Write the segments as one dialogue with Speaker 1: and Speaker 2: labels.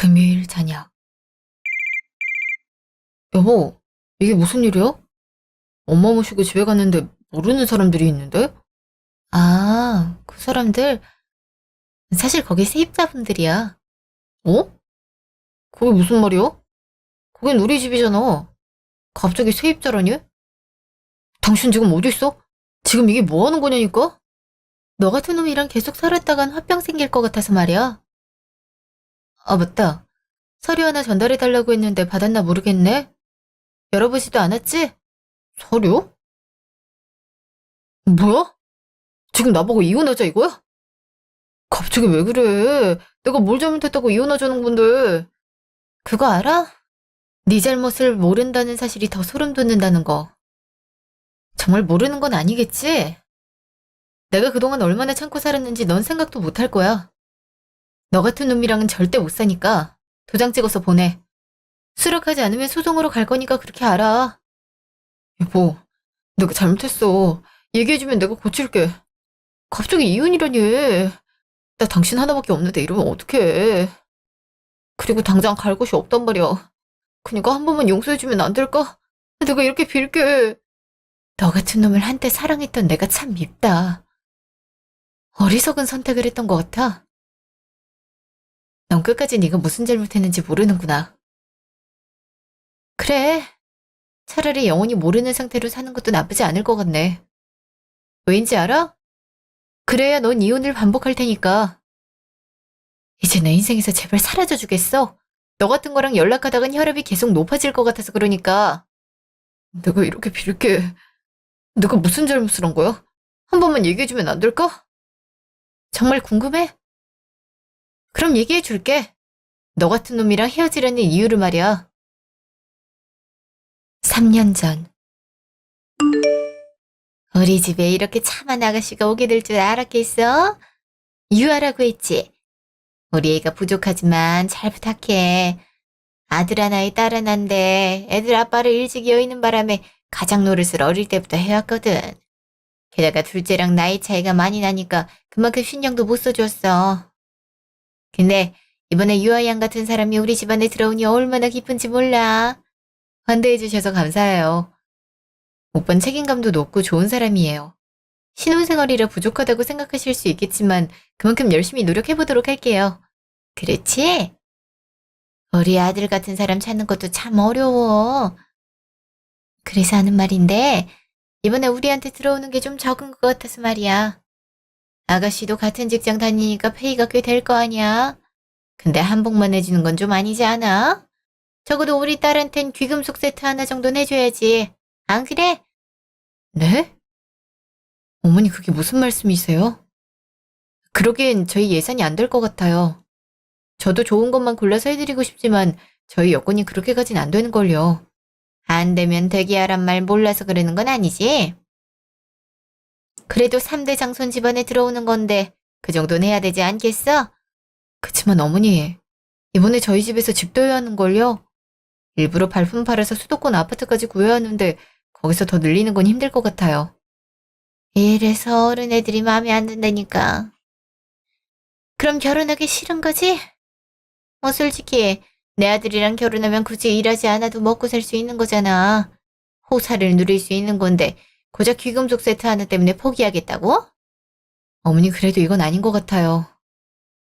Speaker 1: 금요일 저녁. 여보, 이게 무슨 일이야? 엄마 모시고 집에 갔는데 모르는 사람들이 있는데? 아, 그 사람들? 사실 거기 세입자분들이야. 어? 그게 무슨 말이야? 거긴 우리 집이잖아. 갑자기 세입자라니? 당신 지금 어디 있어? 지금 이게 뭐 하는 거냐니까? 너 같은 놈이랑 계속 살았다간 화병 생길 것 같아서 말이야. 아, 맞다. 서류 하나 전달해달라고 했는데 받았나 모르겠네? 열어보지도 않았지? 서류? 뭐야? 지금 나보고 이혼하자 이거야? 갑자기 왜 그래? 내가 뭘 잘못했다고 이혼하자는 건데. 그거 알아? 네 잘못을 모른다는 사실이 더 소름 돋는다는 거. 정말 모르는 건 아니겠지? 내가 그동안 얼마나 참고 살았는지 넌 생각도 못 할 거야. 너 같은 놈이랑은 절대 못 사니까 도장 찍어서 보내. 수락하지 않으면 소송으로 갈 거니까 그렇게 알아. 여보, 내가 잘못했어. 얘기해주면 내가 고칠게. 갑자기 이혼이라니. 나 당신 하나밖에 없는데 이러면 어떡해. 그리고 당장 갈 곳이 없단 말이야. 그니까 한 번만 용서해주면 안 될까? 내가 이렇게 빌게. 너 같은 놈을 한때 사랑했던 내가 참 밉다. 어리석은 선택을 했던 것 같아. 넌 끝까지 네가 무슨 잘못했는지 모르는구나. 그래. 차라리 영원히 모르는 상태로 사는 것도 나쁘지 않을 것 같네. 왜인지 알아? 그래야 넌 이혼을 반복할 테니까. 이제 내 인생에서 제발 사라져 주겠어. 너 같은 거랑 연락하다간 혈압이 계속 높아질 것 같아서 그러니까. 내가 이렇게 빌게. 내가 무슨 잘못을 한 거야? 한 번만 얘기해주면 안 될까? 정말 궁금해? 그럼 얘기해 줄게. 너 같은 놈이랑 헤어지려는 이유를 말이야. 3년 전. 우리 집에 이렇게 참한 아가씨가 오게 될 줄 알았겠어? 유아라고 했지. 우리 애가 부족하지만 잘 부탁해. 아들 하나에 딸 하나인데 애들 아빠를 일찍 여의는 바람에 가장 노릇을 어릴 때부터 해왔거든. 게다가 둘째랑 나이 차이가 많이 나니까 그만큼 신경도 못 써줬어. 근데 이번에 유아양 같은 사람이 우리 집안에 들어오니 얼마나 기쁜지 몰라. 환대해주셔서 감사해요. 오빤 책임감도 높고 좋은 사람이에요. 신혼생활이라 부족하다고 생각하실 수 있겠지만 그만큼 열심히 노력해보도록 할게요. 그렇지? 우리 아들 같은 사람 찾는 것도 참 어려워. 그래서 하는 말인데 이번에 우리한테 들어오는 게 좀 적은 것 같아서 말이야. 아가씨도 같은 직장 다니니까 페이가 꽤 될 거 아니야. 근데 한복만 해주는 건 좀 아니지 않아? 적어도 우리 딸한텐 귀금속 세트 하나 정도는 해줘야지. 안 그래? 네? 어머니 그게 무슨 말씀이세요? 그러기엔 저희 예산이 안 될 것 같아요. 저도 좋은 것만 골라서 해드리고 싶지만 저희 여건이 그렇게까진 안 되는걸요. 안 되면 되게 하란 말 몰라서 그러는 건 아니지? 그래도 3대 장손 집안에 들어오는 건데 그 정도는 해야 되지 않겠어? 그치만 어머니, 이번에 저희 집에서 집도해야 하는걸요? 일부러 발품 팔아서 수도권 아파트까지 구해야 하는데 거기서 더 늘리는 건 힘들 것 같아요. 이래서 어른애들이 마음에 안 든다니까. 그럼 결혼하기 싫은 거지? 솔직히 내 아들이랑 결혼하면 굳이 일하지 않아도 먹고 살 수 있는 거잖아. 호사를 누릴 수 있는 건데 고작 귀금속 세트 하나 때문에 포기하겠다고? 어머니 그래도 이건 아닌 것 같아요.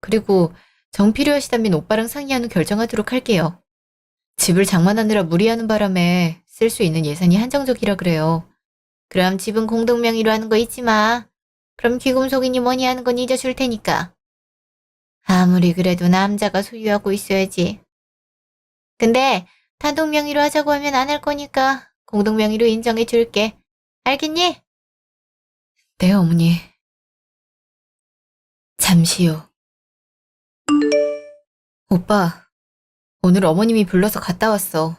Speaker 1: 그리고 정 필요하시다면 오빠랑 상의하는 결정하도록 할게요. 집을 장만하느라 무리하는 바람에 쓸 수 있는 예산이 한정적이라 그래요. 그럼 집은 공동 명의로 하는 거 잊지 마. 그럼 귀금속이니 뭐니 하는 건 잊어줄 테니까. 아무리 그래도 남자가 소유하고 있어야지. 근데 단독 명의로 하자고 하면 안 할 거니까 공동 명의로 인정해 줄게. 알겠니? 네, 어머니. 잠시 후. 오빠, 오늘 어머님이 불러서 갔다 왔어.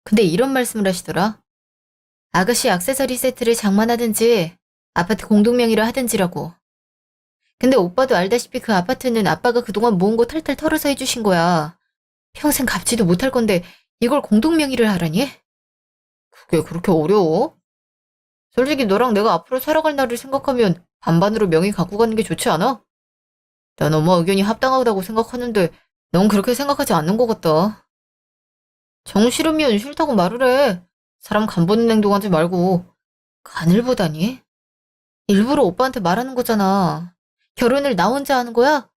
Speaker 1: 근데 이런 말씀을 하시더라. 아가씨 액세서리 세트를 장만하든지 아파트 공동 명의로 하든지라고. 근데 오빠도 알다시피 그 아파트는 아빠가 그동안 모은 거 탈탈 털어서 해주신 거야. 평생 갚지도 못할 건데 이걸 공동 명의를 하라니? 그게 그렇게 어려워? 솔직히 너랑 내가 앞으로 살아갈 날을 생각하면 반반으로 명의 갖고 가는 게 좋지 않아? 난 엄마 의견이 합당하다고 생각하는데 넌 그렇게 생각하지 않는 것 같다. 정 싫으면 싫다고 말을 해. 사람 간 보는 행동하지 말고. 간을 보다니? 일부러 오빠한테 말하는 거잖아. 결혼을 나 혼자 하는 거야?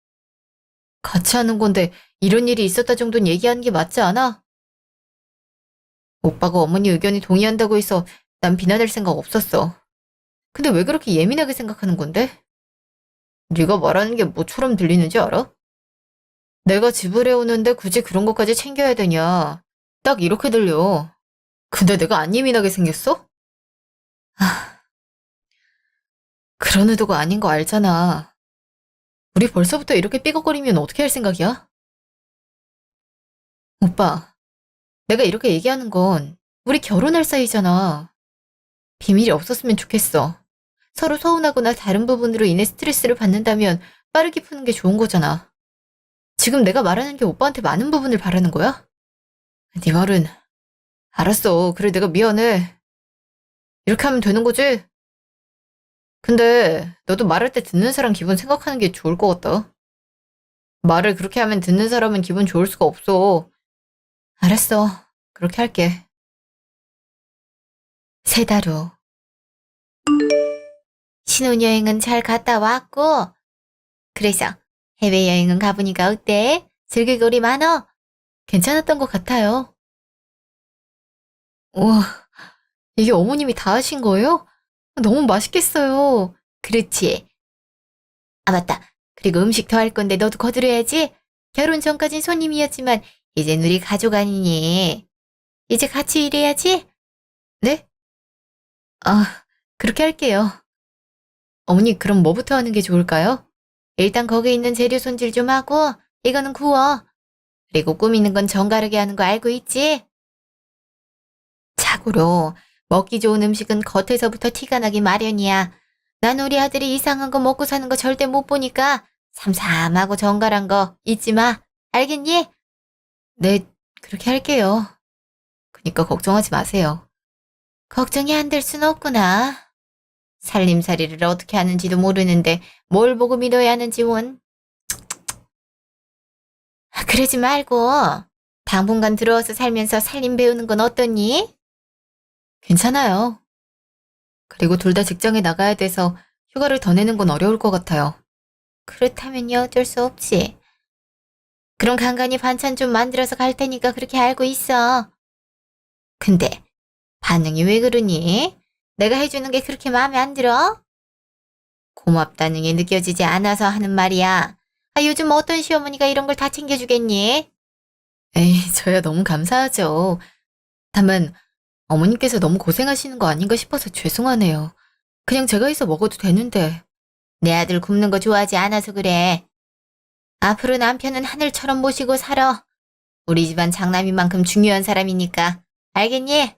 Speaker 1: 같이 하는 건데 이런 일이 있었다 정도는 얘기하는 게 맞지 않아? 오빠가 어머니 의견이 동의한다고 해서 난 비난할 생각 없었어. 근데 왜 그렇게 예민하게 생각하는 건데? 네가 말하는 게 뭐처럼 들리는지 알아? 내가 집을 해오는데 굳이 그런 것까지 챙겨야 되냐? 딱 이렇게 들려. 근데 내가 안 예민하게 생겼어? 아, 그런 의도가 아닌 거 알잖아. 우리 벌써부터 이렇게 삐걱거리면 어떻게 할 생각이야? 오빠, 내가 이렇게 얘기하는 건 우리 결혼할 사이잖아. 비밀이 없었으면 좋겠어. 서로 서운하거나 다른 부분으로 인해 스트레스를 받는다면 빠르게 푸는 게 좋은 거잖아. 지금 내가 말하는 게 오빠한테 많은 부분을 바라는 거야? 네 말은 알았어. 그래 내가 미안해. 이렇게 하면 되는 거지? 근데 너도 말할 때 듣는 사람 기분 생각하는 게 좋을 것 같다. 말을 그렇게 하면 듣는 사람은 기분 좋을 수가 없어. 알았어. 그렇게 할게. 3달 후. 신혼여행은 잘 갔다 왔고, 그래서 해외여행은 가보니까 어때? 즐길 거리 많어? 괜찮았던 것 같아요. 우와, 이게 어머님이 다 하신 거예요? 너무 맛있겠어요. 그렇지. 아, 맞다. 그리고 음식 더 할 건데 너도 거들어야지. 결혼 전까진 손님이었지만, 이젠 우리 가족 아니니. 이제 같이 일해야지? 네? 아, 그렇게 할게요. 어머니, 그럼 뭐부터 하는 게 좋을까요? 일단 거기 있는 재료 손질 좀 하고, 이거는 구워. 그리고 꾸미는 건 정가르게 하는 거 알고 있지? 자고로, 먹기 좋은 음식은 겉에서부터 티가 나기 마련이야. 난 우리 아들이 이상한 거 먹고 사는 거 절대 못 보니까, 삼삼하고 정갈한 거 잊지 마. 알겠니? 네, 그렇게 할게요. 그니까 걱정하지 마세요. 걱정이 안 될 순 없구나. 살림살이를 어떻게 하는지도 모르는데 뭘 보고 믿어야 하는지 원. 그러지 말고 당분간 들어와서 살면서 살림 배우는 건 어떠니? 괜찮아요. 그리고 둘 다 직장에 나가야 돼서 휴가를 더 내는 건 어려울 것 같아요. 그렇다면요 어쩔 수 없지. 그럼 간간히 반찬 좀 만들어서 갈 테니까 그렇게 알고 있어. 근데 반응이 왜 그러니? 내가 해주는 게 그렇게 마음에 안 들어? 고맙다는 게 느껴지지 않아서 하는 말이야. 아, 요즘 어떤 시어머니가 이런 걸 다 챙겨주겠니? 에이, 저야 너무 감사하죠. 다만 어머님께서 너무 고생하시는 거 아닌가 싶어서 죄송하네요. 그냥 제가 해서 먹어도 되는데. 내 아들 굶는 거 좋아하지 않아서 그래. 앞으로 남편은 하늘처럼 모시고 살아. 우리 집안 장남인 만큼 중요한 사람이니까. 알겠니?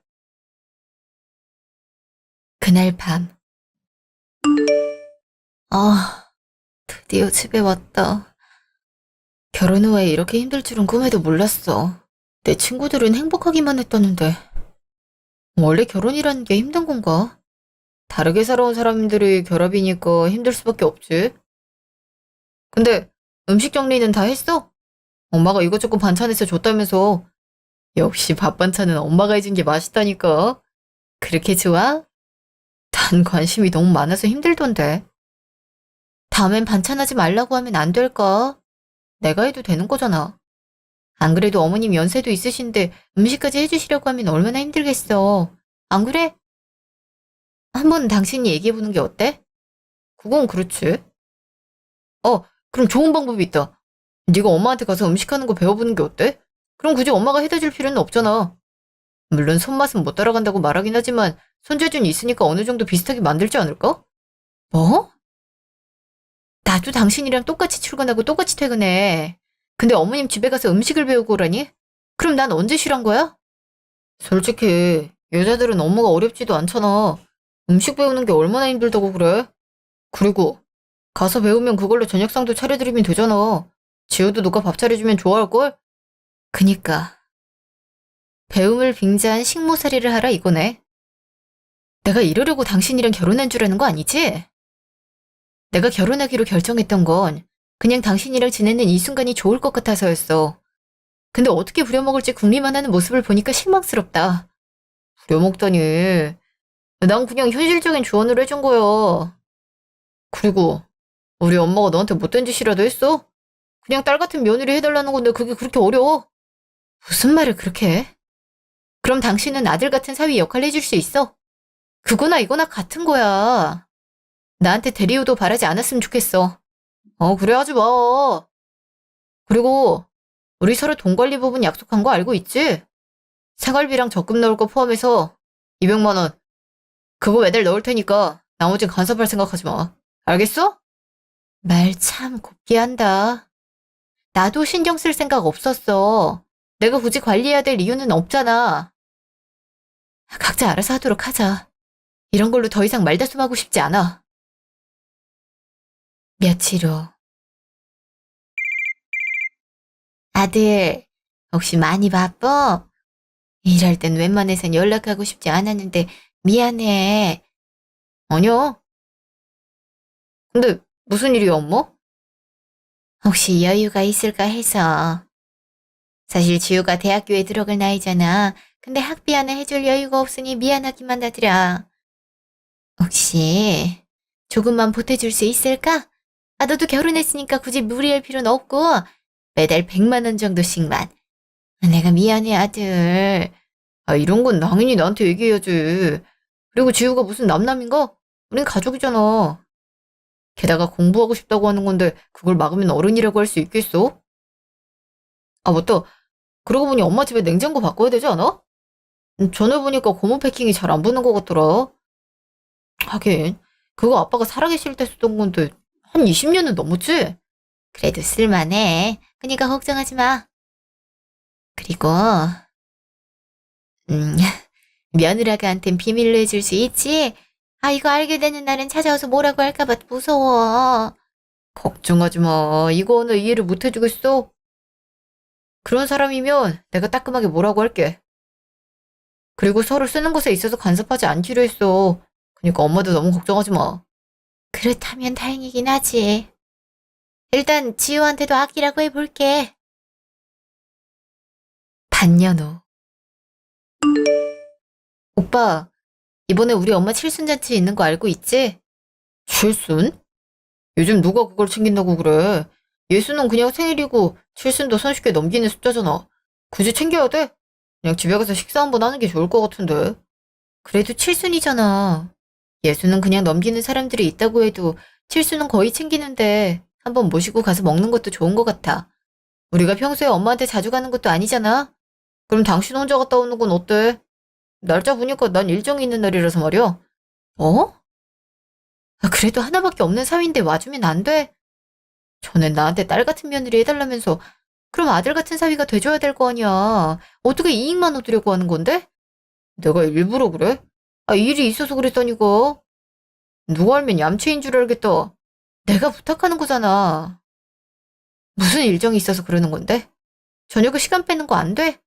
Speaker 1: 그날 밤. 아, 드디어 집에 왔다. 결혼 후에 이렇게 힘들 줄은 꿈에도 몰랐어. 내 친구들은 행복하기만 했다는데. 원래 결혼이라는 게 힘든 건가? 다르게 살아온 사람들이 결합이니까 힘들 수밖에 없지. 근데 음식 정리는 다 했어? 엄마가 이것저것 반찬해서 줬다면서. 역시 밥 반찬은 엄마가 해준 게 맛있다니까. 그렇게 좋아? 난 관심이 너무 많아서 힘들던데. 다음엔 반찬하지 말라고 하면 안 될까? 내가 해도 되는 거잖아. 안 그래도 어머님 연세도 있으신데 음식까지 해주시려고 하면 얼마나 힘들겠어. 안 그래? 한번 당신이 얘기해보는 게 어때? 그건 그렇지. 어, 그럼 좋은 방법이 있다. 네가 엄마한테 가서 음식하는 거 배워보는 게 어때? 그럼 굳이 엄마가 해다 줄 필요는 없잖아. 물론 손맛은 못 따라간다고 말하긴 하지만 손재주는 있으니까 어느 정도 비슷하게 만들지 않을까? 뭐? 나도 당신이랑 똑같이 출근하고 똑같이 퇴근해. 근데 어머님 집에 가서 음식을 배우고 오라니? 그럼 난 언제 쉬란 거야? 솔직히 여자들은 업무가 어렵지도 않잖아. 음식 배우는 게 얼마나 힘들다고 그래? 그리고 가서 배우면 그걸로 저녁상도 차려드리면 되잖아. 지우도 누가 밥 차려주면 좋아할걸? 그니까 배움을 빙자한 식모살이를 하라 이거네. 내가 이러려고 당신이랑 결혼한 줄 아는 거 아니지? 내가 결혼하기로 결정했던 건 그냥 당신이랑 지내는 이 순간이 좋을 것 같아서였어. 근데 어떻게 부려먹을지 궁리만 하는 모습을 보니까 실망스럽다. 부려먹다니. 난 그냥 현실적인 조언을 해준 거야. 그리고 우리 엄마가 너한테 못된 짓이라도 했어? 그냥 딸 같은 며느리 해달라는 건데 그게 그렇게 어려워? 무슨 말을 그렇게 해? 그럼 당신은 아들 같은 사위 역할 해줄 수 있어? 그거나 이거나 같은 거야. 나한테 대리우도 바라지 않았으면 좋겠어. 그래 하지 마. 그리고 우리 서로 돈 관리 부분 약속한 거 알고 있지? 생활비랑 적금 넣을 거 포함해서 200만 원. 그거 매달 넣을 테니까 나머진 간섭할 생각하지 마. 알겠어? 말 참 곱게 한다. 나도 신경 쓸 생각 없었어. 내가 굳이 관리해야 될 이유는 없잖아. 각자 알아서 하도록 하자. 이런 걸로 더 이상 말다툼하고 싶지 않아. 며칠 후. 아들, 혹시 많이 바빠? 일할 땐 웬만해선 연락하고 싶지 않았는데 미안해. 아니야. 근데 무슨 일이야, 엄마? 혹시 여유가 있을까 해서. 사실 지우가 대학교에 들어갈 나이잖아. 근데 학비 하나 해줄 여유가 없으니 미안하기만 하더라. 혹시 조금만 보태줄 수 있을까? 아, 너도 결혼했으니까 굳이 무리할 필요는 없고 매달 100만 원 정도씩만. 내가 미안해, 아들. 아, 이런 건 당연히 나한테 얘기해야지. 그리고 지우가 무슨 남남인가? 우린 가족이잖아. 게다가 공부하고 싶다고 하는 건데 그걸 막으면 어른이라고 할 수 있겠어? 아, 맞다. 그러고 보니 엄마 집에 냉장고 바꿔야 되지 않아? 전에 보니까 고무 패킹이 잘 안 붙는 것 같더라. 하긴 그거 아빠가 살아계실 때 쓰던 건데 한 20년은 넘었지? 그래도 쓸만해. 그니까 걱정하지 마. 그리고 음, 며느라가한텐 비밀로 해줄 수 있지? 아, 이거 알게 되는 날은 찾아와서 뭐라고 할까봐 무서워. 걱정하지 마. 이거는 이해를 못 해주겠어. 그런 사람이면 내가 따끔하게 뭐라고 할게. 그리고 서로 쓰는 것에 있어서 간섭하지 않기로 했어. 그니까 엄마도 너무 걱정하지 마. 그렇다면 다행이긴 하지. 일단 지우한테도 아끼라고 해볼게. 반년 후. 오빠, 이번에 우리 엄마 칠순잔치 있는 거 알고 있지? 칠순? 요즘 누가 그걸 챙긴다고 그래. 예순은 그냥 생일이고 칠순도 손쉽게 넘기는 숫자잖아. 굳이 챙겨야 돼? 그냥 집에 가서 식사 한번 하는 게 좋을 것 같은데. 그래도 칠순이잖아. 예순은 그냥 넘기는 사람들이 있다고 해도 칠순은 거의 챙기는데 한번 모시고 가서 먹는 것도 좋은 것 같아. 우리가 평소에 엄마한테 자주 가는 것도 아니잖아. 그럼 당신 혼자 갔다 오는 건 어때? 날짜 보니까 난 일정이 있는 날이라서 말이야. 어? 아, 그래도 하나밖에 없는 사위인데 와주면 안 돼? 전엔 나한테 딸 같은 며느리 해달라면서 그럼 아들 같은 사위가 돼줘야 될 거 아니야. 어떻게 이익만 얻으려고 하는 건데? 내가 일부러 그래? 아, 일이 있어서 그랬다니까. 누가 알면 얌체인 줄 알겠다. 내가 부탁하는 거잖아. 무슨 일정이 있어서 그러는 건데? 저녁에 시간 빼는 거 안 돼?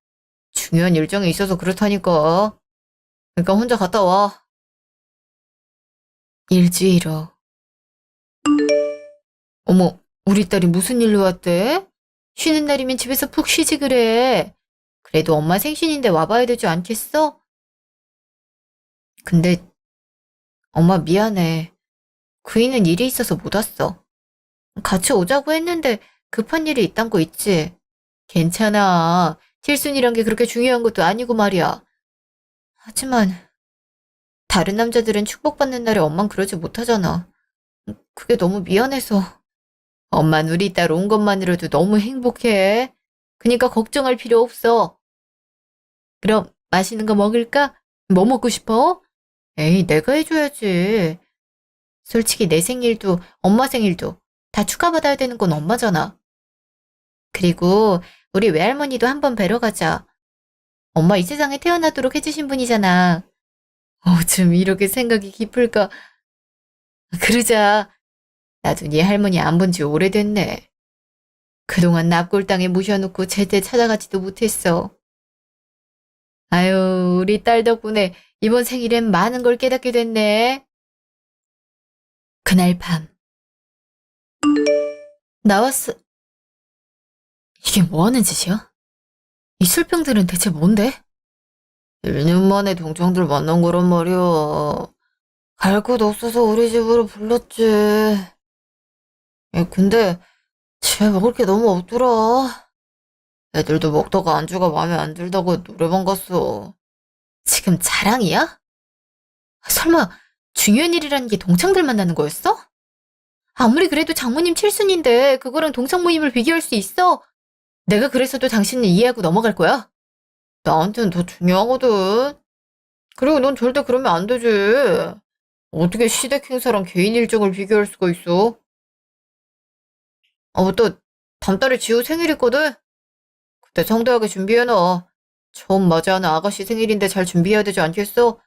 Speaker 1: 중요한 일정이 있어서 그렇다니까. 그러니까 혼자 갔다 와. 일주일 후. 어머, 우리 딸이 무슨 일로 왔대? 쉬는 날이면 집에서 푹 쉬지 그래. 그래도 엄마 생신인데 와봐야 되지 않겠어? 근데 엄마 미안해. 그이는 일이 있어서 못 왔어. 같이 오자고 했는데 급한 일이 있단 거 있지? 괜찮아. 칠순이란 게 그렇게 중요한 것도 아니고 말이야. 하지만 다른 남자들은 축복받는 날에 엄만 그러지 못하잖아. 그게 너무 미안해서. 엄만 우리 딸 온 것만으로도 너무 행복해. 그니까 걱정할 필요 없어. 그럼 맛있는 거 먹을까? 뭐 먹고 싶어? 에이, 내가 해줘야지. 솔직히 내 생일도 엄마 생일도 다 축하받아야 되는 건 엄마잖아. 그리고 우리 외할머니도 한번 뵈러 가자. 엄마 이 세상에 태어나도록 해주신 분이잖아. 좀 이렇게 생각이 깊을까? 그러자. 나도 네 할머니 안 본 지 오래됐네. 그동안 납골당에 모셔놓고 제때 찾아가지도 못했어. 아유, 우리 딸 덕분에 이번 생일엔 많은 걸 깨닫게 됐네. 그날 밤. 나왔어. 이게 뭐 하는 짓이야? 이 술병들은 대체 뭔데? 1년 만에 동창들 만난 거란 말이야. 갈 곳 없어서 우리 집으로 불렀지. 근데 집에 먹을 게 너무 없더라. 애들도 먹다가 안주가 마음에 안 들다고 노래방 갔어. 지금 자랑이야? 설마 중요한 일이라는 게 동창들 만나는 거였어? 아무리 그래도 장모님 칠순인데 그거랑 동창 모임을 비교할 수 있어? 내가 그랬어도 당신은 이해하고 넘어갈 거야? 나한테는 더 중요하거든. 그리고 넌 절대 그러면 안 되지. 어떻게 시댁 행사랑 개인 일정을 비교할 수가 있어? 맞다. 다음 달에 지호 생일이거든? 그때 성대하게 준비해놔. 처음 맞이하는 아가씨 생일인데 잘 준비해야 되지 않겠어?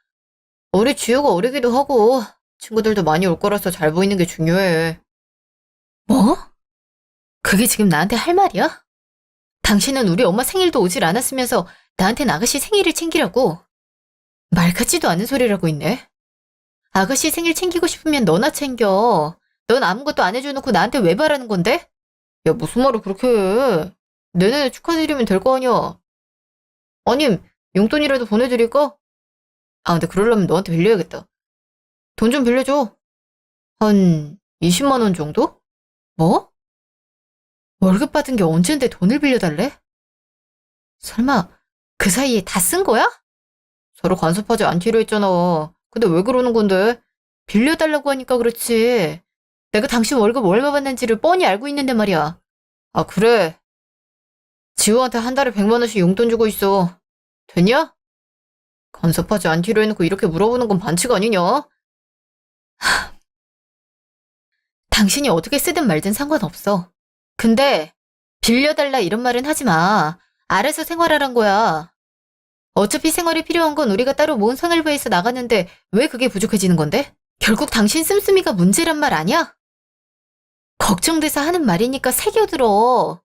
Speaker 1: 우리 지호가 어리기도 하고 친구들도 많이 올 거라서 잘 보이는 게 중요해. 뭐? 그게 지금 나한테 할 말이야? 당신은 우리 엄마 생일도 오질 않았으면서 나한텐 아가씨 생일을 챙기라고. 말 같지도 않은 소리를 하고 있네. 아가씨 생일 챙기고 싶으면 너나 챙겨. 넌 아무것도 안 해줘놓고 나한테 왜 바라는 건데? 야, 무슨 말을 그렇게 해. 내년에 축하드리면 될 거 아니야. 아님, 용돈이라도 보내드릴까? 근데 그러려면 너한테 빌려야겠다. 돈 좀 빌려줘. 한 20만 원 정도? 뭐? 월급 받은 게 언젠데 돈을 빌려달래? 설마 그 사이에 다 쓴 거야? 서로 간섭하지 않기로 했잖아. 근데 왜 그러는 건데? 빌려달라고 하니까 그렇지. 내가 당신 월급 얼마 받는지를 뻔히 알고 있는데 말이야. 그래. 지우한테 한 달에 100만 원씩 용돈 주고 있어. 됐냐? 간섭하지 않기로 해놓고 이렇게 물어보는 건 반칙 아니냐? 당신이 어떻게 쓰든 말든 상관없어. 근데 빌려달라 이런 말은 하지 마. 알아서 생활하란 거야. 어차피 생활이 필요한 건 우리가 따로 모은 생활비에서 나가는데 왜 그게 부족해지는 건데? 결국 당신 씀씀이가 문제란 말 아니야? 걱정돼서 하는 말이니까 새겨들어.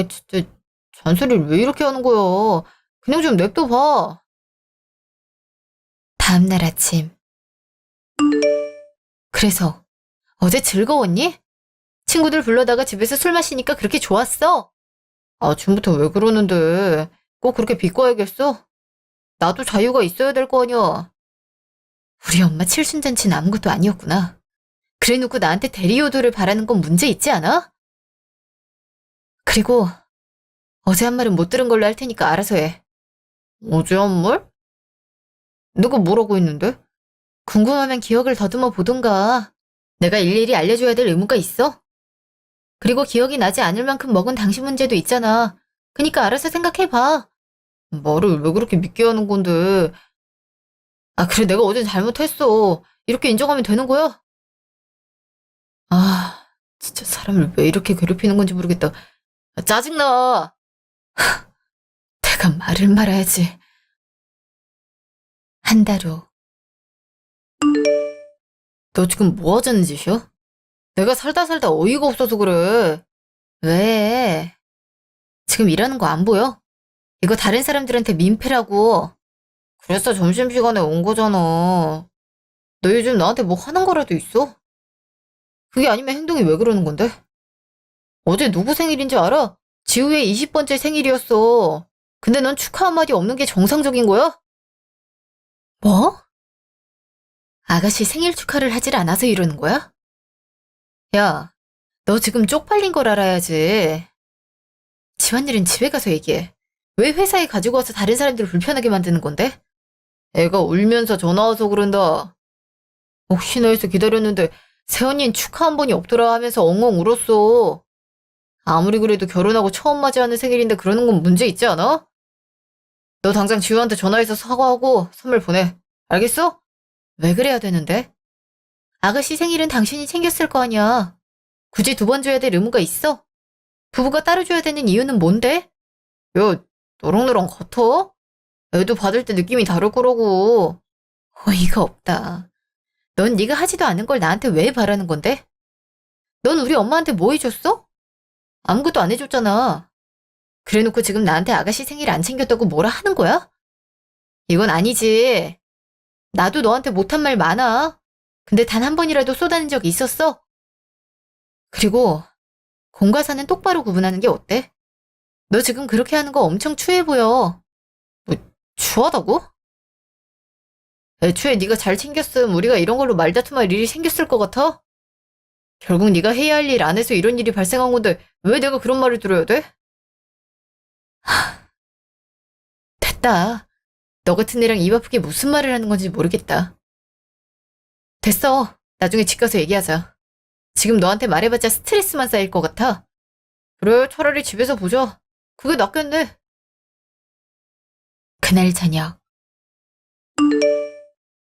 Speaker 1: 진짜 잔소리를 왜 이렇게 하는 거야. 그냥 좀 냅둬 봐. 다음날 아침. 그래서 어제 즐거웠니? 친구들 불러다가 집에서 술 마시니까 그렇게 좋았어? 아침부터 왜 그러는데? 꼭 그렇게 비꼬야겠어? 나도 자유가 있어야 될 거 아니야. 우리 엄마 칠순잔치는 아무것도 아니었구나. 그래놓고 나한테 대리효도를 바라는 건 문제 있지 않아? 그리고 어제 한 말은 못 들은 걸로 할 테니까 알아서 해. 어제 한 말? 내가 뭐라고 했는데? 궁금하면 기억을 더듬어 보든가. 내가 일일이 알려줘야 될 의무가 있어? 그리고 기억이 나지 않을 만큼 먹은 당신 문제도 있잖아. 그니까 알아서 생각해봐. 말을 왜 그렇게 믿게 하는 건데. 그래 내가 어제 잘못했어. 이렇게 인정하면 되는 거야? 진짜 사람을 왜 이렇게 괴롭히는 건지 모르겠다. 짜증나. 내가 말을 말아야지. 한 달 후. 너 지금 뭐 하자는 짓이야? 내가 살다 살다 어이가 없어서 그래. 왜? 지금 일하는 거 안 보여? 이거 다른 사람들한테 민폐라고. 그래서 점심시간에 온 거잖아. 너 요즘 나한테 뭐 하는 거라도 있어? 그게 아니면 행동이 왜 그러는 건데? 어제 누구 생일인지 알아? 지우의 20번째 생일이었어. 근데 넌 축하 한마디 없는 게 정상적인 거야? 뭐? 아가씨 생일 축하를 하질 않아서 이러는 거야? 야, 너 지금 쪽팔린 걸 알아야지. 집안일은 집에 가서 얘기해. 왜 회사에 가지고 와서 다른 사람들을 불편하게 만드는 건데? 애가 울면서 전화 와서 그런다. 혹시나 해서 기다렸는데 새언니는 축하 한 번이 없더라 하면서 엉엉 울었어. 아무리 그래도 결혼하고 처음 맞이하는 생일인데 그러는 건 문제 있지 않아? 너 당장 지우한테 전화해서 사과하고 선물 보내. 알겠어? 왜 그래야 되는데? 아가씨 생일은 당신이 챙겼을 거 아니야. 굳이 두 번 줘야 될 의무가 있어? 부부가 따로 줘야 되는 이유는 뭔데? 야, 너랑 나랑 같아? 애도 받을 때 느낌이 다를 거라고. 어이가 없다. 넌 네가 하지도 않은 걸 나한테 왜 바라는 건데? 넌 우리 엄마한테 뭐 해줬어? 아무것도 안 해줬잖아. 그래놓고 지금 나한테 아가씨 생일 안 챙겼다고 뭐라 하는 거야? 이건 아니지. 나도 너한테 못한 말 많아. 근데 단 한 번이라도 쏟아낸 적 있었어? 그리고 공과 사는 똑바로 구분하는 게 어때? 너 지금 그렇게 하는 거 엄청 추해 보여. 뭐, 추하다고? 애초에 네가 잘 챙겼음 우리가 이런 걸로 말다툼할 일이 생겼을 것 같아? 결국 네가 해야 할 일 안 해서 이런 일이 발생한 건데 왜 내가 그런 말을 들어야 돼? 됐다. 너 같은 애랑 입 아프게 무슨 말을 하는 건지 모르겠다. 됐어. 나중에 집 가서 얘기하자. 지금 너한테 말해봤자 스트레스만 쌓일 것 같아. 그래, 차라리 집에서 보자. 그게 낫겠네. 그날 저녁.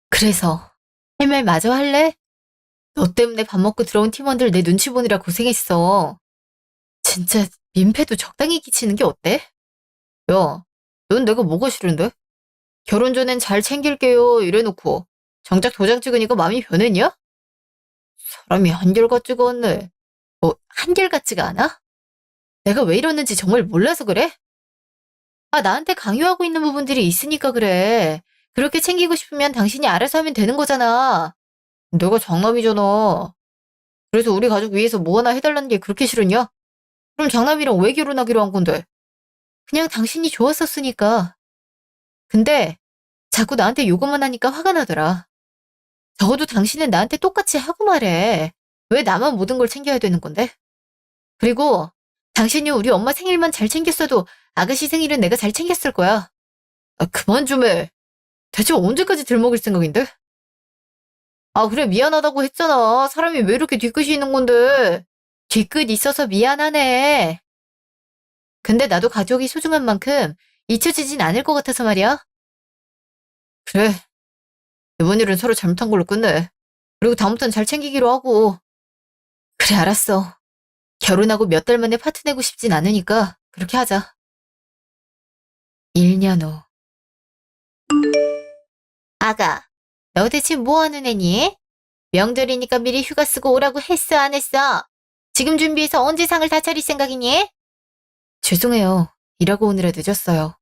Speaker 1: 그래서 할 말 마저 할래? 너 때문에 밥 먹고 들어온 팀원들 내 눈치 보느라 고생했어. 진짜 민폐도 적당히 끼치는 게 어때? 야, 넌 내가 뭐가 싫은데? 결혼 전엔 잘 챙길게요 이래놓고 정작 도장 찍으니까 마음이 변했냐? 사람이 한결같지가 않네. 뭐 한결같지가 않아? 내가 왜 이러는지 정말 몰라서 그래? 아, 나한테 강요하고 있는 부분들이 있으니까 그래. 그렇게 챙기고 싶으면 당신이 알아서 하면 되는 거잖아. 내가 장남이잖아. 그래서 우리 가족 위해서 뭐 하나 해달라는 게 그렇게 싫으냐? 그럼 장남이랑 왜 결혼하기로 한 건데? 그냥 당신이 좋았었으니까. 근데 자꾸 나한테 요구만 하니까 화가 나더라. 적어도 당신은 나한테 똑같이 하고 말해. 왜 나만 모든 걸 챙겨야 되는 건데? 그리고 당신이 우리 엄마 생일만 잘 챙겼어도 아가씨 생일은 내가 잘 챙겼을 거야. 아, 그만 좀 해. 대체 언제까지 들먹일 생각인데? 아, 그래, 미안하다고 했잖아. 사람이 왜 이렇게 뒤끝이 있는 건데? 뒤끝 있어서 미안하네. 근데 나도 가족이 소중한 만큼 잊혀지진 않을 것 같아서 말이야. 그래, 이번 일은 서로 잘못한 걸로 끝내. 그리고 다음부터는 잘 챙기기로 하고. 그래, 알았어. 결혼하고 몇 달 만에 파트 내고 싶진 않으니까 그렇게 하자. 1년 후. 아가, 너 대체 뭐 하는 애니? 명절이니까 미리 휴가 쓰고 오라고 했어, 안 했어? 지금 준비해서 언제 상을 다 차릴 생각이니? 죄송해요. 일하고 오느라 늦었어요.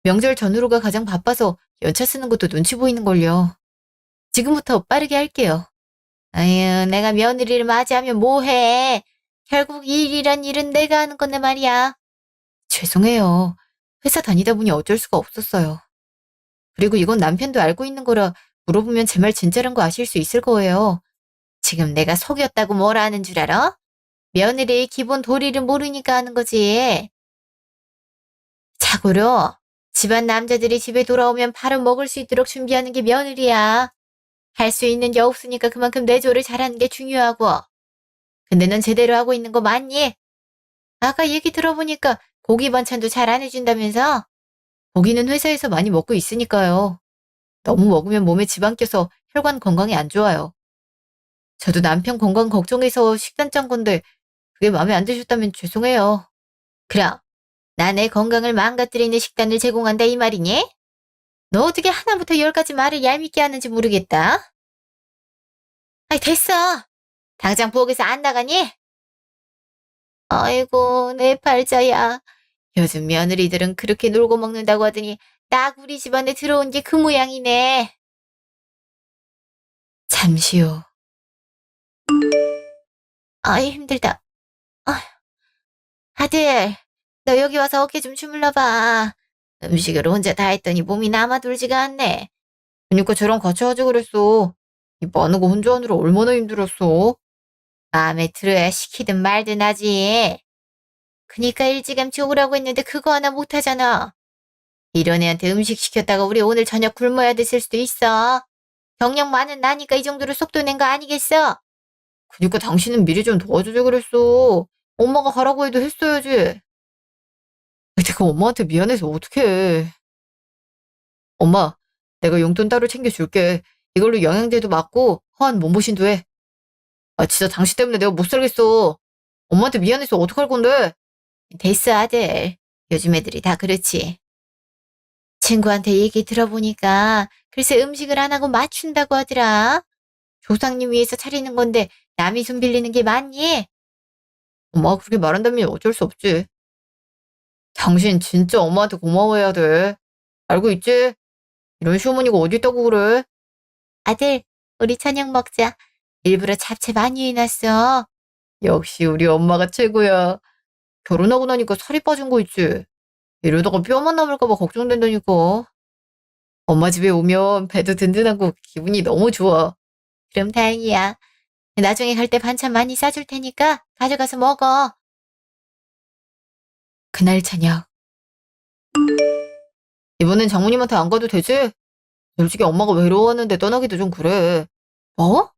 Speaker 1: 명절 전후로가 가장 바빠서 연차 쓰는 것도 눈치 보이는걸요. 지금부터 빠르게 할게요. 아유, 내가 며느리를 맞이하면 뭐해? 결국 이 일이란 일은 내가 하는 건데 말이야. 죄송해요. 회사 다니다 보니 어쩔 수가 없었어요. 그리고 이건 남편도 알고 있는 거라 물어보면 제 말 진짜란 거 아실 수 있을 거예요. 지금 내가 속였다고 뭐라 하는 줄 알아? 며느리의 기본 도리를 모르니까 하는 거지. 자고로 집안 남자들이 집에 돌아오면 바로 먹을 수 있도록 준비하는 게 며느리야. 할 수 있는 게 없으니까 그만큼 내조를 잘하는 게 중요하고. 근데 넌 제대로 하고 있는 거 맞니? 아까 얘기 들어보니까 고기 반찬도 잘 안 해준다면서? 고기는 회사에서 많이 먹고 있으니까요. 너무 먹으면 몸에 지방 껴서 혈관 건강에 안 좋아요. 저도 남편 건강 걱정해서 식단 짠 건데 그게 마음에 안 드셨다면 죄송해요. 그럼 나 내 건강을 망가뜨리는 식단을 제공한다 이 말이니? 너 어떻게 하나부터 열까지 말을 얄밉게 하는지 모르겠다. 아이 됐어. 당장 부엌에서 안 나가니? 아이고 내 팔자야. 요즘 며느리들은 그렇게 놀고 먹는다고 하더니 딱 우리 집안에 들어온 게 그 모양이네. 잠시 후. 아이 힘들다. 아, 아들, 너 여기 와서 어깨 좀 주물러봐. 음식을 혼자 다 했더니 몸이 남아돌지가 않네. 그니까 쟤랑 같이 하지 그랬어. 이 많은 거 혼자 하느라 얼마나 힘들었어. 마음에 들어야 시키든 말든 하지. 그니까 일찌감치 오라고 했는데 그거 하나 못하잖아. 이런 애한테 음식 시켰다가 우리 오늘 저녁 굶어야 됐을 수도 있어. 경력 많은 나니까 이 정도로 속도 낸 거 아니겠어? 그니까 당신은 미리 좀 도와주지 그랬어. 엄마가 가라고 해도 했어야지. 내가 엄마한테 미안해서 어떡해. 엄마, 내가 용돈 따로 챙겨줄게. 이걸로 영양제도 맞고 허한 몸보신도 해. 아, 진짜 당신 때문에 내가 못 살겠어. 엄마한테 미안해서 어떡할 건데? 됐어, 아들. 요즘 애들이 다 그렇지. 친구한테 얘기 들어보니까 글쎄 음식을 안 하고 맞춘다고 하더라. 조상님 위해서 차리는 건데 남이 손 빌리는 게 맞니? 엄마가 그렇게 말한다면 어쩔 수 없지. 당신 진짜 엄마한테 고마워해야 돼. 알고 있지? 이런 시어머니가 어디 있다고 그래? 아들, 우리 저녁 먹자. 일부러 잡채 많이 해놨어. 역시 우리 엄마가 최고야. 결혼하고 나니까 살이 빠진 거 있지. 이러다가 뼈만 남을까 봐 걱정된다니까. 엄마 집에 오면 배도 든든하고 기분이 너무 좋아. 그럼 다행이야. 나중에 갈 때 반찬 많이 싸줄 테니까 가져가서 먹어. 그날 저녁. 이번엔 장모님한테 안 가도 되지? 솔직히 엄마가 외로워하는데 떠나기도 좀 그래. 뭐?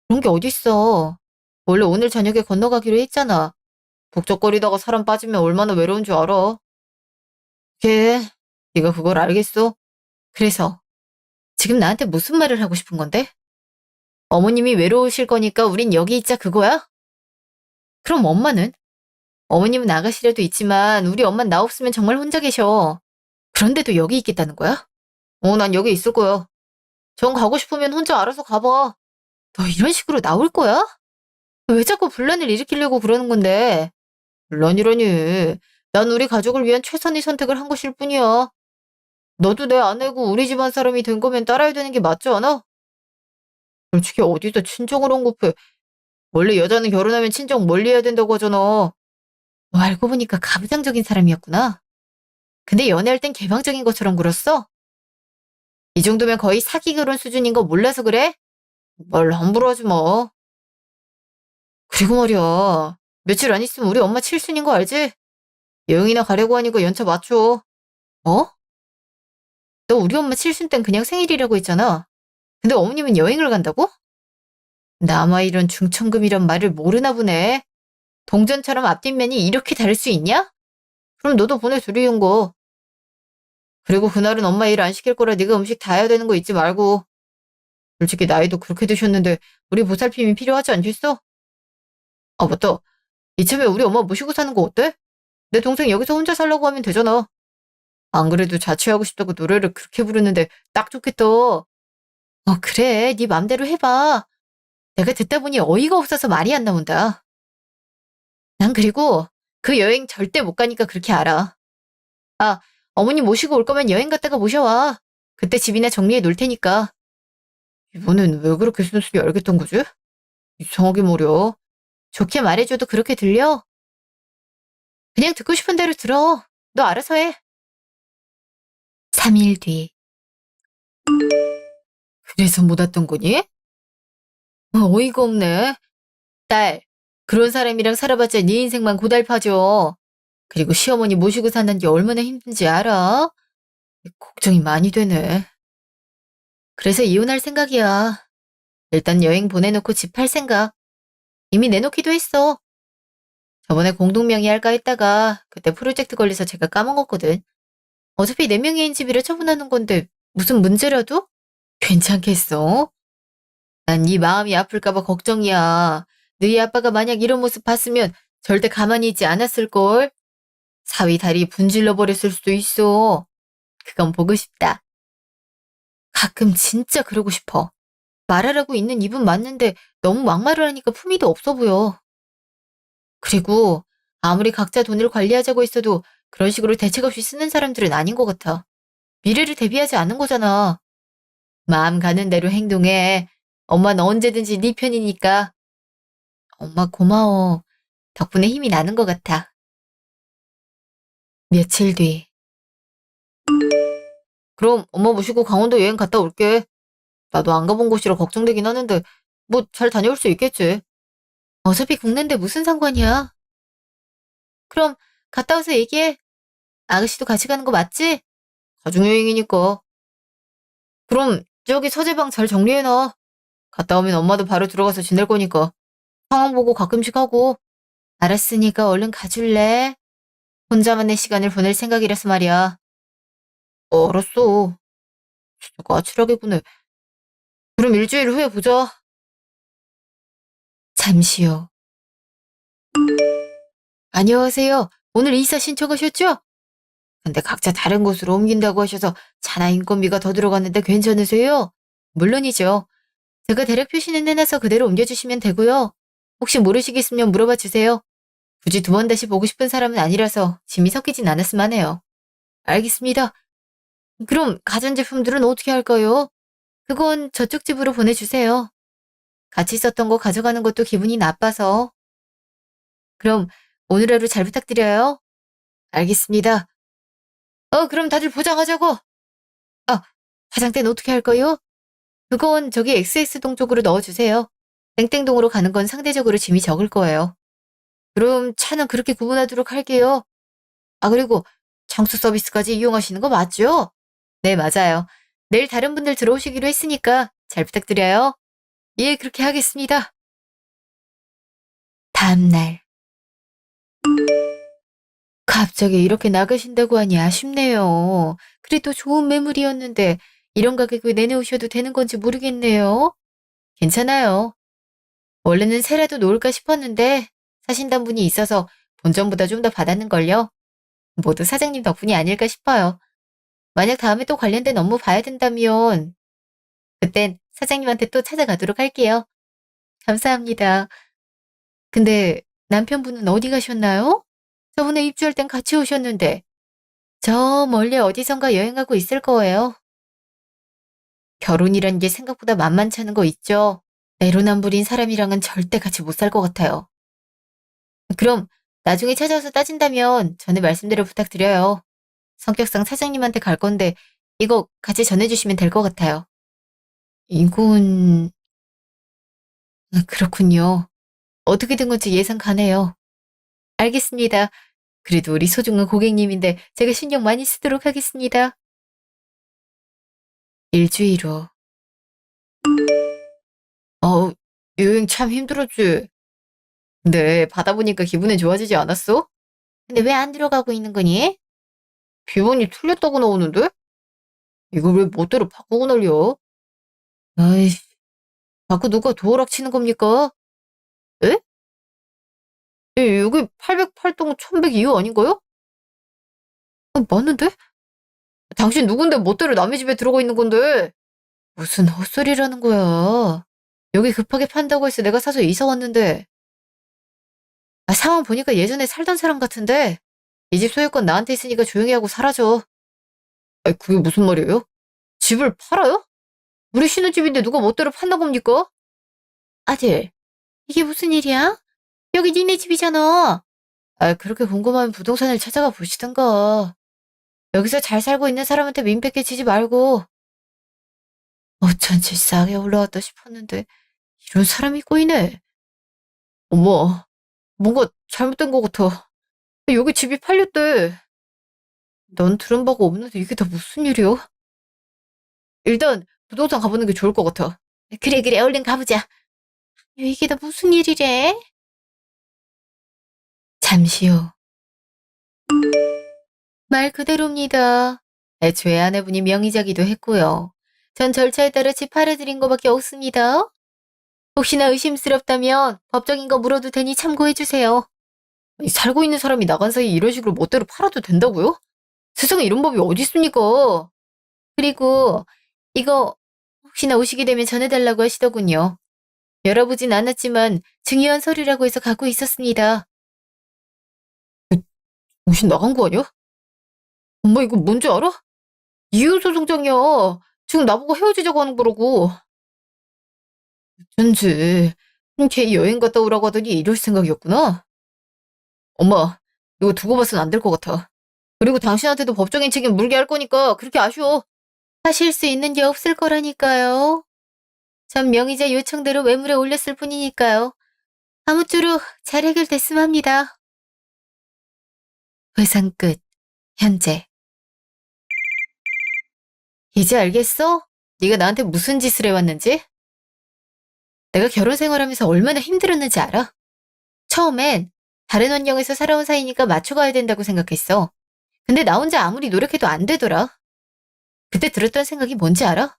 Speaker 1: 그런 게 어딨어. 원래 오늘 저녁에 건너가기로 했잖아. 북적거리다가 사람 빠지면 얼마나 외로운 줄 알아. 걔, 네가 그걸 알겠어? 그래서 지금 나한테 무슨 말을 하고 싶은 건데? 어머님이 외로우실 거니까 우린 여기 있자 그거야? 그럼 엄마는? 어머님은 아가씨라도 있지만 우리 엄만 나 없으면 정말 혼자 계셔. 그런데도 여기 있겠다는 거야? 난 여기 있을 거야. 정 가고 싶으면 혼자 알아서 가봐. 너 이런 식으로 나올 거야? 왜 자꾸 분란을 일으키려고 그러는 건데? 분란이라니. 난 우리 가족을 위한 최선의 선택을 한 것일 뿐이야. 너도 내 아내고 우리 집안 사람이 된 거면 따라야 되는 게 맞지 않아? 솔직히 어디서 친정을 언급해. 원래 여자는 결혼하면 친정 멀리 해야 된다고 하잖아. 너 알고 보니까 가부장적인 사람이었구나. 근데 연애할 땐 개방적인 것처럼 굴었어? 이 정도면 거의 사기 결혼 수준인 거 몰라서 그래? 말 함부로 하지 마. 그리고 말이야. 며칠 안 있으면 우리 엄마 칠순인 거 알지? 여행이나 가려고 하니까 연차 맞춰. 어? 너 우리 엄마 칠순 땐 그냥 생일이라고 했잖아. 근데 어머님은 여행을 간다고? 나마 이런 중천금이란 말을 모르나 보네. 동전처럼 앞뒷면이 이렇게 다를 수 있냐? 그럼 너도 보내드리는 거. 그리고 그날은 엄마 일 안 시킬 거라 네가 음식 다 해야 되는 거 잊지 말고. 솔직히 나이도 그렇게 드셨는데 우리 보살핌이 필요하지 않겠어? 아 맞다. 이참에 우리 엄마 모시고 사는 거 어때? 내 동생 여기서 혼자 살라고 하면 되잖아. 안 그래도 자취하고 싶다고 노래를 그렇게 부르는데 딱 좋겠다. 그래. 네 맘대로 해봐. 내가 듣다 보니 어이가 없어서 말이 안 나온다. 난 그리고 그 여행 절대 못 가니까 그렇게 알아. 아, 어머니 모시고 올 거면 여행 갔다가 모셔와. 그때 집이나 정리해 놓을 테니까. 이번엔 왜 그렇게 순순히 알겠던 거지? 이상하게 말이야. 좋게 말해줘도 그렇게 들려? 그냥 듣고 싶은 대로 들어. 너 알아서 해. 3일 뒤. 그래서 못 왔던 거니? 어이가 없네. 딸, 그런 사람이랑 살아봤자 네 인생만 고달파져. 그리고 시어머니 모시고 사는 게 얼마나 힘든지 알아? 걱정이 많이 되네. 그래서 이혼할 생각이야. 일단 여행 보내놓고 집 팔 생각. 이미 내놓기도 했어. 저번에 공동명의 할까 했다가 그때 프로젝트 걸려서 제가 까먹었거든. 어차피 4명이인 집이라 처분하는 건데 무슨 문제라도? 괜찮겠어? 난 네 마음이 아플까봐 걱정이야. 너희 아빠가 만약 이런 모습 봤으면 절대 가만히 있지 않았을걸? 사위 다리 분질러 버렸을 수도 있어. 그건 보고 싶다. 가끔 진짜 그러고 싶어. 말하라고 있는 입은 맞는데 너무 막말을 하니까 품위도 없어 보여. 그리고 아무리 각자 돈을 관리하자고 했어도 그런 식으로 대책 없이 쓰는 사람들은 아닌 것 같아. 미래를 대비하지 않는 거잖아. 마음 가는 대로 행동해. 엄마는 언제든지 네 편이니까. 엄마 고마워. 덕분에 힘이 나는 것 같아. 며칠 뒤. 그럼 엄마 모시고 강원도 여행 갔다 올게. 나도 안 가본 곳이라 걱정되긴 하는데 뭐 잘 다녀올 수 있겠지. 어차피 국내인데 무슨 상관이야. 그럼 갔다 와서 얘기해. 아가씨도 같이 가는 거 맞지? 가족여행이니까. 그럼 저기 서재방 잘 정리해놔. 갔다 오면 엄마도 바로 들어가서 지낼 거니까. 상황 보고 가끔씩 하고. 알았으니까 얼른 가줄래? 혼자만의 시간을 보낼 생각이라서 말이야. 알았어. 진짜 까칠하게 보네. 그럼 일주일 후에 보자. 잠시 후. 안녕하세요. 오늘 이사 신청하셨죠? 근데 각자 다른 곳으로 옮긴다고 하셔서 차나 인건비가 더 들어갔는데 괜찮으세요? 물론이죠. 제가 대략 표시는 해놔서 그대로 옮겨주시면 되고요. 혹시 모르시겠으면 물어봐 주세요. 굳이 2번 다시 보고 싶은 사람은 아니라서 짐이 섞이진 않았으면 해요. 알겠습니다. 그럼 가전제품들은 어떻게 할까요? 그건 저쪽 집으로 보내주세요. 같이 썼던 거 가져가는 것도 기분이 나빠서. 그럼 오늘 하루 잘 부탁드려요. 알겠습니다. 그럼 다들 보장하자고. 아, 화장대는 어떻게 할 거요? 그건 저기 XS동 쪽으로 넣어주세요. 땡땡동으로 가는 건 상대적으로 짐이 적을 거예요. 그럼 차는 그렇게 구분하도록 할게요. 그리고 청소 서비스까지 이용하시는 거 맞죠? 네, 맞아요. 내일 다른 분들 들어오시기로 했으니까 잘 부탁드려요. 예, 그렇게 하겠습니다. 다음날. 갑자기 이렇게 나가신다고 하니 아쉽네요. 그래도 좋은 매물이었는데 이런 가격을 내놓으셔도 되는 건지 모르겠네요. 괜찮아요. 원래는 새라도 놓을까 싶었는데 사신단 분이 있어서 본전보다 좀 더 받았는걸요. 모두 사장님 덕분이 아닐까 싶어요. 만약 다음에 또 관련된 업무 봐야 된다면 그땐 사장님한테 또 찾아가도록 할게요. 감사합니다. 근데 남편분은 어디 가셨나요? 저번에 입주할 땐 같이 오셨는데 저 멀리 어디선가 여행하고 있을 거예요. 결혼이란 게 생각보다 만만치 않은 거 있죠. 내로남불인 사람이랑은 절대 같이 못 살 것 같아요. 그럼 나중에 찾아와서 따진다면 전에 말씀대로 부탁드려요. 성격상 사장님한테 갈 건데 이거 같이 전해주시면 될 것 같아요. 이건... 그렇군요. 어떻게 된 건지 예상 가네요. 알겠습니다. 그래도 우리 소중한 고객님인데 제가 신경 많이 쓰도록 하겠습니다. 일주일 후. 어, 여행 참 힘들었지. 근데 받아보니까 기분은 좋아지지 않았어? 근데 왜 안 들어가고 있는 거니? 기분이 틀렸다고 나오는데? 이걸 왜 멋대로 바꾸고 날려? 아이씨, 자꾸 누가 도어락 치는 겁니까? 에? 여기 808동 1102호 아닌가요? 맞는데? 당신 누군데 멋대로 남의 집에 들어가 있는 건데? 무슨 헛소리라는 거야. 여기 급하게 판다고 해서 내가 사서 이사 왔는데. 상황 보니까 예전에 살던 사람 같은데. 이 집 소유권 나한테 있으니까 조용히 하고 사라져. 그게 무슨 말이에요? 집을 팔아요? 우리 신혼집인데 누가 멋대로 판단 겁니까? 아들, 이게 무슨 일이야? 여기 니네 집이잖아. 그렇게 궁금하면 부동산을 찾아가 보시던가. 여기서 잘 살고 있는 사람한테 민폐 끼치지 말고. 어쩐지 싸게 올라왔다 싶었는데 이런 사람이 꼬이네. 어머, 뭔가 잘못된 것 같아. 여기 집이 팔렸대. 넌 들은 바가 없는데 이게 다 무슨 일이야? 일단 부동산 가보는 게 좋을 것 같아. 그래, 그래, 얼른 가보자. 이게 다 무슨 일이래? 잠시 후. 말 그대로입니다. 애초에 아내분이 명의자기도 했고요. 전 절차에 따라 집 팔아드린 거밖에 없습니다. 혹시나 의심스럽다면 법적인 거 물어도 되니 참고해주세요. 살고 있는 사람이 나간 사이에 이런 식으로 멋대로 팔아도 된다고요? 세상에 이런 법이 어디 있습니까? 그리고 이거 혹시나 오시게 되면 전해달라고 하시더군요. 열어보진 않았지만 중요한 서류라고 해서 갖고 있었습니다. 정신 나간 거 아니야? 엄마 이거 뭔지 알아? 이혼소송장이야. 지금 나보고 헤어지자고 하는 거라고. 어쩐지 걔 여행 갔다 오라고 하더니 이럴 생각이었구나. 엄마 이거 두고 봐서는 안 될 것 같아. 그리고 당신한테도 법적인 책임 물게 할 거니까 그렇게 아쉬워. 하실 수 있는 게 없을 거라니까요. 전 명의자 요청대로 매물에 올렸을 뿐이니까요. 아무쪼록 잘 해결됐음 합니다. 회상 끝. 현재. 이제 알겠어? 네가 나한테 무슨 짓을 해왔는지? 내가 결혼 생활하면서 얼마나 힘들었는지 알아? 처음엔 다른 환경에서 살아온 사이니까 맞춰가야 된다고 생각했어. 근데 나 혼자 아무리 노력해도 안 되더라. 그때 들었던 생각이 뭔지 알아?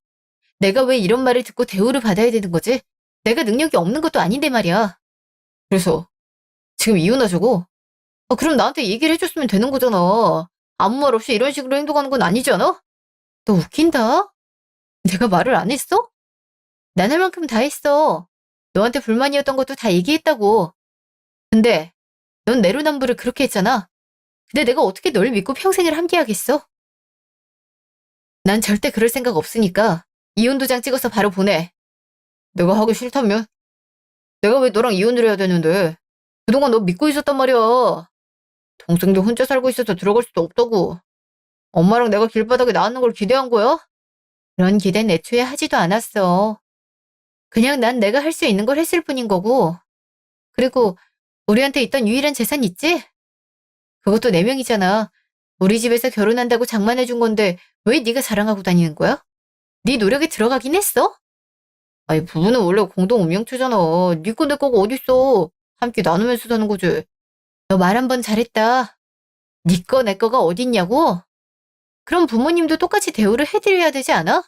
Speaker 1: 내가 왜 이런 말을 듣고 대우를 받아야 되는 거지? 내가 능력이 없는 것도 아닌데 말이야. 그래서 지금 이혼하자고? 그럼 나한테 얘기를 해줬으면 되는 거잖아. 아무 말 없이 이런 식으로 행동하는 건 아니지 않아? 너 웃긴다? 내가 말을 안 했어? 난 할 만큼 다 했어. 너한테 불만이었던 것도 다 얘기했다고. 근데 넌 내로남불을 그렇게 했잖아. 근데 내가 어떻게 널 믿고 평생을 함께하겠어? 난 절대 그럴 생각 없으니까 이혼 도장 찍어서 바로 보내. 내가 하기 싫다면? 내가 왜 너랑 이혼을 해야 되는데? 그동안 너 믿고 있었단 말이야. 동생도 혼자 살고 있어서 들어갈 수도 없다고. 엄마랑 내가 길바닥에 나왔는 걸 기대한 거야? 그런 기대는 애초에 하지도 않았어. 그냥 난 내가 할 수 있는 걸 했을 뿐인 거고. 그리고 우리한테 있던 유일한 재산 있지? 그것도 네 명이잖아. 우리 집에서 결혼한다고 장만해준 건데 왜 네가 자랑하고 다니는 거야? 네 노력에 들어가긴 했어? 아니 부부는 원래 공동 운명체잖아. 네 거 내 거가 어딨어. 함께 나누면서 사는 거지. 너 말 한 번 잘했다. 네 거 내 거가 어딨냐고? 그럼 부모님도 똑같이 대우를 해드려야 되지 않아?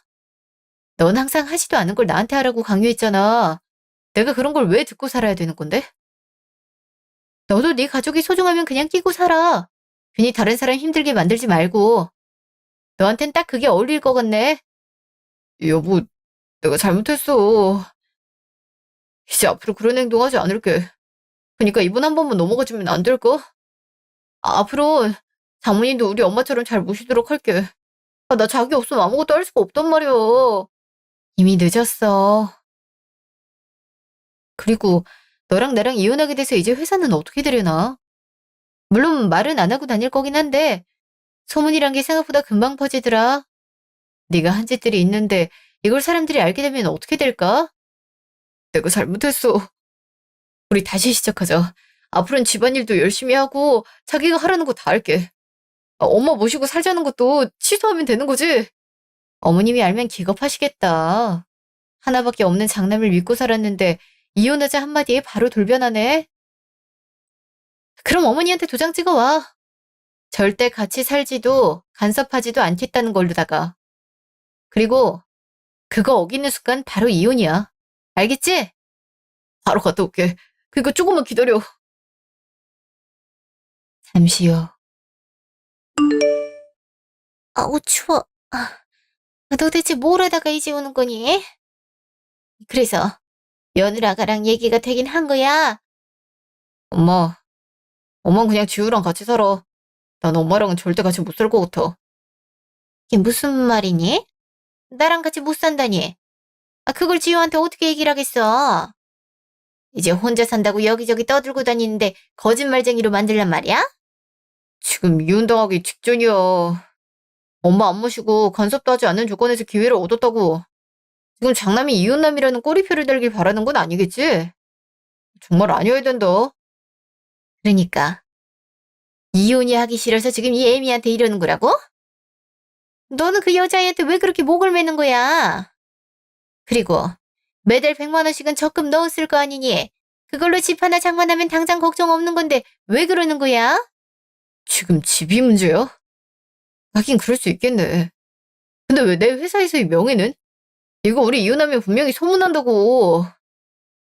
Speaker 1: 넌 항상 하지도 않은 걸 나한테 하라고 강요했잖아. 내가 그런 걸 왜 듣고 살아야 되는 건데? 너도 네 가족이 소중하면 그냥 끼고 살아. 괜히 다른 사람 힘들게 만들지 말고. 너한텐 딱 그게 어울릴 것 같네. 여보, 내가 잘못했어. 이제 앞으로 그런 행동하지 않을게. 그러니까 이번 한 번만 넘어가주면 안 될까? 앞으로 장모님도 우리 엄마처럼 잘 모시도록 할게. 나 자기 없으면 아무것도 할 수가 없단 말이야. 이미 늦었어. 그리고 너랑 나랑 이혼하게 돼서 이제 회사는 어떻게 되려나? 물론 말은 안 하고 다닐 거긴 한데 소문이란 게 생각보다 금방 퍼지더라. 네가 한 짓들이 있는데 이걸 사람들이 알게 되면 어떻게 될까? 내가 잘못했어. 우리 다시 시작하자. 앞으로는 집안일도 열심히 하고 자기가 하라는 거 다 할게. 엄마 모시고 살자는 것도 취소하면 되는 거지? 어머님이 알면 기겁하시겠다. 하나밖에 없는 장남을 믿고 살았는데 이혼하자 한마디에 바로 돌변하네. 그럼 어머니한테 도장 찍어와. 절대 같이 살지도 간섭하지도 않겠다는 걸로다가. 그리고 그거 어기는 순간 바로 이혼이야. 알겠지? 바로 갔다 올게. 그니까 조금만 기다려. 잠시요. 아우 추워. 너 대체 뭘 하다가 이제 오는 거니? 그래서 며느라가랑 얘기가 되긴 한 거야. 엄마, 엄마는 그냥 지우랑 같이 살아. 난 엄마랑은 절대 같이 못 살 것 같아. 이게 무슨 말이니? 나랑 같이 못 산다니. 그걸 지우한테 어떻게 얘기를 하겠어? 이제 혼자 산다고 여기저기 떠들고 다니는데 거짓말쟁이로 만들란 말이야? 지금 이혼당하기 직전이야. 엄마 안 모시고 간섭도 하지 않는 조건에서 기회를 얻었다고. 지금 장남이 이혼남이라는 꼬리표를 달길 바라는 건 아니겠지? 정말 아니어야 된다. 그러니까 이혼이 하기 싫어서 지금 이 애미한테 이러는 거라고? 너는 그 여자애한테 왜 그렇게 목을 매는 거야? 그리고 매달 100만 원씩은 적금 넣었을 거 아니니? 그걸로 집 하나 장만하면 당장 걱정 없는 건데 왜 그러는 거야? 지금 집이 문제야? 하긴 그럴 수 있겠네. 근데 왜 내 회사에서의 명예는? 이거 우리 이혼하면 분명히 소문난다고.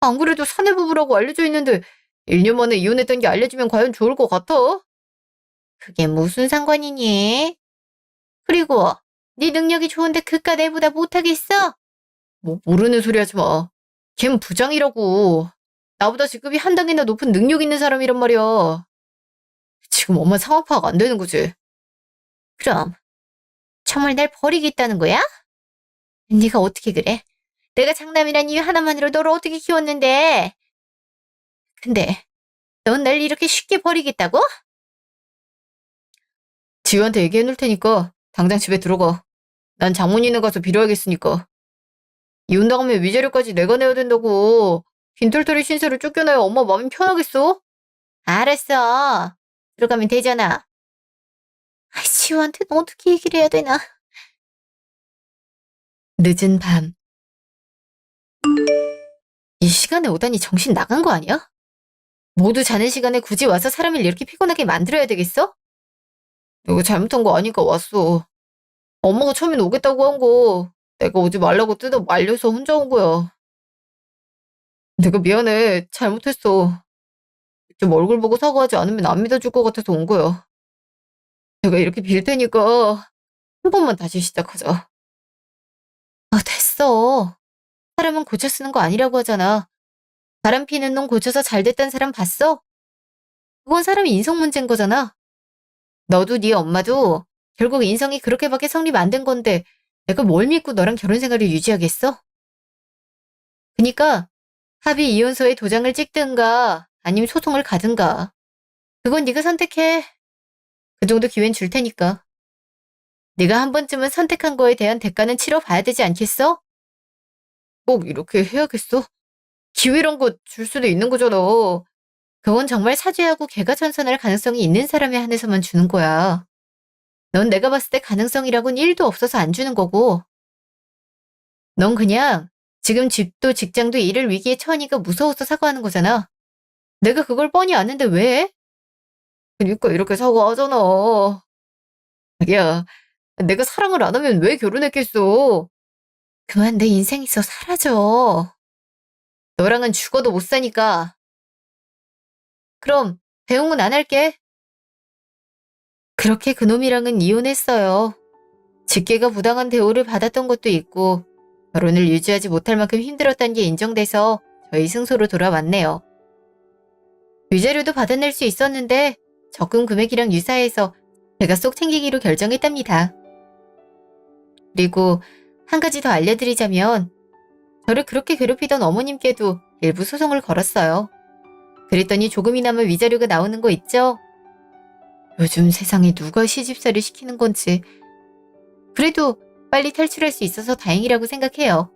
Speaker 1: 안 그래도 사내 부부라고 알려져 있는데 1년 만에 이혼했던 게 알려지면 과연 좋을 것 같아? 그게 무슨 상관이니? 그리고 네 능력이 좋은데 그깟 애보다 못하겠어? 뭐 모르는 소리 하지 마. 걘 부장이라고. 나보다 직급이 한 단계나 높은 능력 있는 사람이란 말이야. 지금 엄마 상황 파악 안 되는 거지? 그럼 정말 날 버리겠다는 거야? 네가 어떻게 그래? 내가 장남이란 이유 하나만으로 너를 어떻게 키웠는데? 근데 넌 날 이렇게 쉽게 버리겠다고? 지우한테 얘기해 놓을 테니까 당장 집에 들어가. 난 장모님네 가서 빌어야겠으니까. 이혼당하면 위자료까지 내가 내야 된다고. 빈털터리 신세를 쫓겨나야 엄마 마음이 편하겠어? 알았어. 들어가면 되잖아. 지우한테는 어떻게 얘기를 해야 되나? 늦은 밤. 이 시간에 오다니 정신 나간 거 아니야? 모두 자는 시간에 굳이 와서 사람을 이렇게 피곤하게 만들어야 되겠어? 내가 잘못한 거 아니까 왔어. 엄마가 처음엔 오겠다고 한 거 내가 오지 말라고 뜯어 말려서 혼자 온 거야. 내가 미안해. 잘못했어. 좀 얼굴 보고 사과하지 않으면 안 믿어줄 것 같아서 온 거야. 내가 이렇게 빌 테니까 한 번만 다시 시작하자. 됐어. 사람은 고쳐 쓰는 거 아니라고 하잖아. 바람 피는 놈 고쳐서 잘 됐단 사람 봤어? 그건 사람 인성 문제인 거잖아. 너도 네 엄마도 결국 인성이 그렇게밖에 성립 안 된 건데 내가 뭘 믿고 너랑 결혼 생활을 유지하겠어? 그니까 합의 이혼서에 도장을 찍든가 아니면 소송을 가든가. 그건 네가 선택해. 그 정도 기회는 줄 테니까. 네가 한 번쯤은 선택한 거에 대한 대가는 치러봐야 되지 않겠어? 꼭 이렇게 해야겠어? 기회란 거 줄 수도 있는 거잖아. 그건 정말 사죄하고 개가천선할 가능성이 있는 사람에 한해서만 주는 거야. 넌 내가 봤을 때 가능성이라곤 1도 없어서 안 주는 거고, 넌 그냥 지금 집도 직장도 잃을 위기에 처하니까 무서워서 사과하는 거잖아. 내가 그걸 뻔히 아는데 왜? 그러니까 이렇게 사과하잖아. 자기야, 내가 사랑을 안 하면 왜 결혼했겠어? 그만 내 인생에서 사라져. 너랑은 죽어도 못 사니까. 그럼 배웅은 안 할게. 그렇게 그놈이랑은 이혼했어요. 직계가 부당한 대우를 받았던 것도 있고 결혼을 유지하지 못할 만큼 힘들었다는 게 인정돼서 저희 승소로 돌아왔네요. 위자료도 받아낼 수 있었는데 적금 금액이랑 유사해서 제가 쏙 챙기기로 결정했답니다. 그리고 한 가지 더 알려드리자면 저를 그렇게 괴롭히던 어머님께도 일부 소송을 걸었어요. 그랬더니 조금이나마 위자료가 나오는 거 있죠? 요즘 세상에 누가 시집살이 시키는 건지. 그래도 빨리 탈출할 수 있어서 다행이라고 생각해요.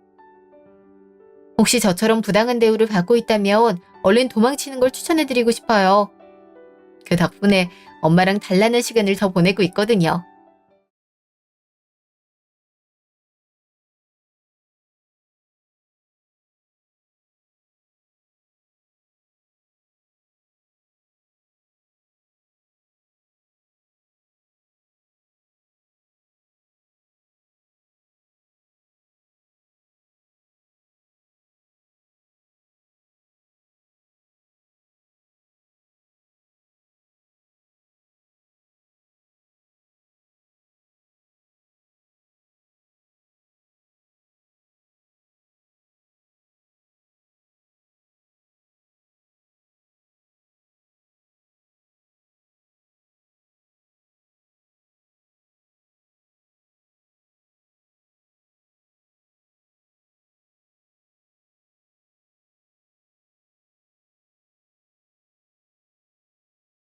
Speaker 1: 혹시 저처럼 부당한 대우를 받고 있다면 얼른 도망치는 걸 추천해드리고 싶어요. 그 덕분에 엄마랑 단란한 시간을 더 보내고 있거든요.